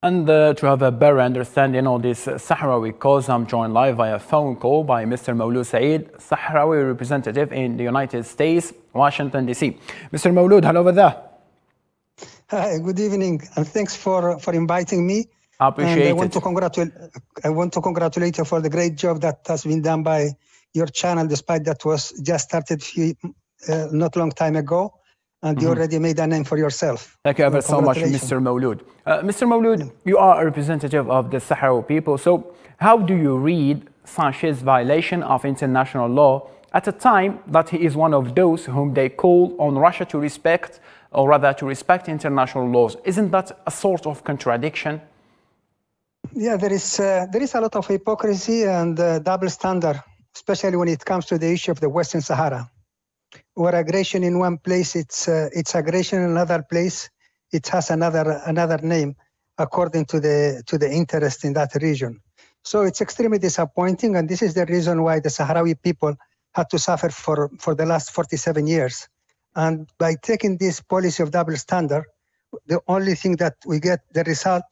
And to have a better understanding of this Sahrawi cause, I'm joined live via phone call by Mr. Mawlud Saeed, Sahrawi representative in the United States, Washington, D.C. Mr. Mawlud, hello over there. Hi, good evening, and thanks for inviting me. I appreciate it. I want to congratulate you for the great job that has been done by your channel, despite that was just started not long time ago. And you already made a name for yourself. Thank you ever so much, Mr. Mawlud. Mr. Mawlud, you are a representative of the Sahrawi people. So how do you read Sanchez's violation of international law at a time that he is one of those whom they call on Russia to respect, or rather to respect international laws? Isn't that a sort of contradiction? Yeah, there is a lot of hypocrisy and double standard, especially when it comes to the issue of the Western Sahara. Where aggression in one place, it's aggression in another place, it has another name according to the interest in that region. So it's extremely disappointing, and this is the reason why the Sahrawi people had to suffer for the last 47 years. And by taking this policy of double standard, the only thing that we get, the result,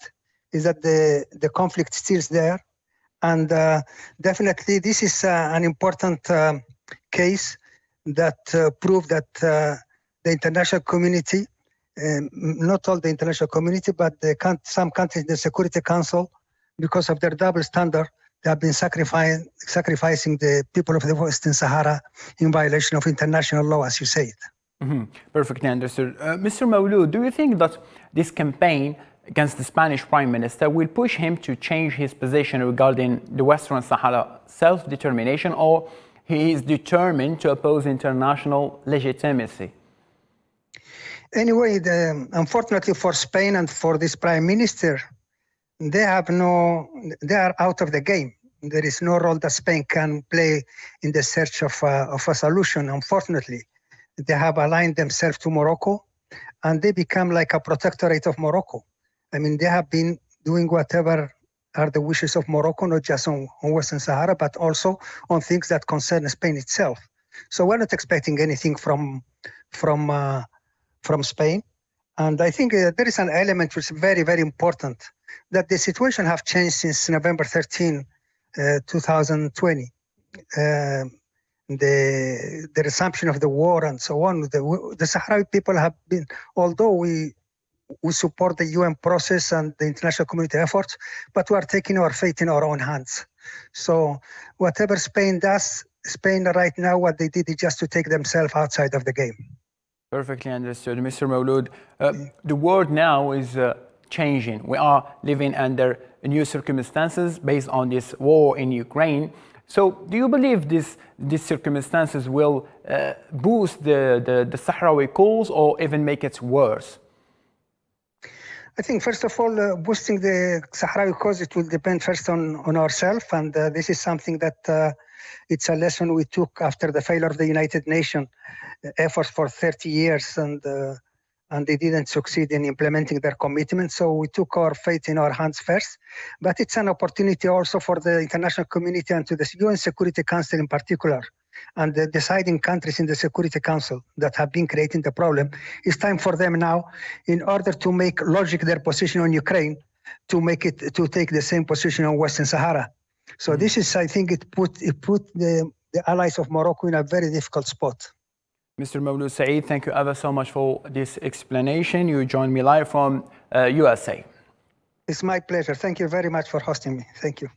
is that the conflict still is there. And definitely this is an important case that prove that the international community, not all the international community, but some countries in the Security Council, because of their double standard, they have been sacrificing the people of the Western Sahara in violation of international law, as you say it. Perfectly understood. Mr. Mawlud, do you think that this campaign against the Spanish Prime Minister will push him to change his position regarding the Western Sahara self-determination, or he is determined to oppose international legitimacy? Anyway, unfortunately for Spain and for this Prime Minister, they are out of the game. There is no role that Spain can play in the search of a solution, unfortunately. They have aligned themselves to Morocco, and they become like a protectorate of Morocco. I mean, they have been doing whatever are the wishes of Morocco, not just on Western Sahara, but also on things that concern Spain itself. So we're not expecting anything from Spain. And I think there is an element which is very, very important, that the situation have changed since November 13, 2020. The resumption of the war and so on. The Sahrawi people have been, although we support the UN process and the international community efforts, but we are taking our fate in our own hands. So whatever Spain does, Spain right now, what they did is just to take themselves outside of the game. Perfectly understood. Mr. Mawlud, the world now is changing. We are living under new circumstances based on this war in Ukraine. So do you believe these circumstances will boost the Sahrawi cause or even make it worse? I think, first of all, boosting the Sahrawi cause, it will depend first on ourselves. And this is something that it's a lesson we took after the failure of the United Nations efforts for 30 years. And they didn't succeed in implementing their commitment. So we took our fate in our hands first. But it's an opportunity also for the international community and to the UN Security Council in particular, and the deciding countries in the Security Council that have been creating the problem. It's time for them now, in order to make logic their position on Ukraine, to take the same position on Western Sahara. So this is, I think, it put the allies of Morocco in a very difficult spot. Mr. Mawlud Saeed, thank you ever so much for this explanation. You joined me live from USA. It's my pleasure. Thank you very much for hosting me. Thank you.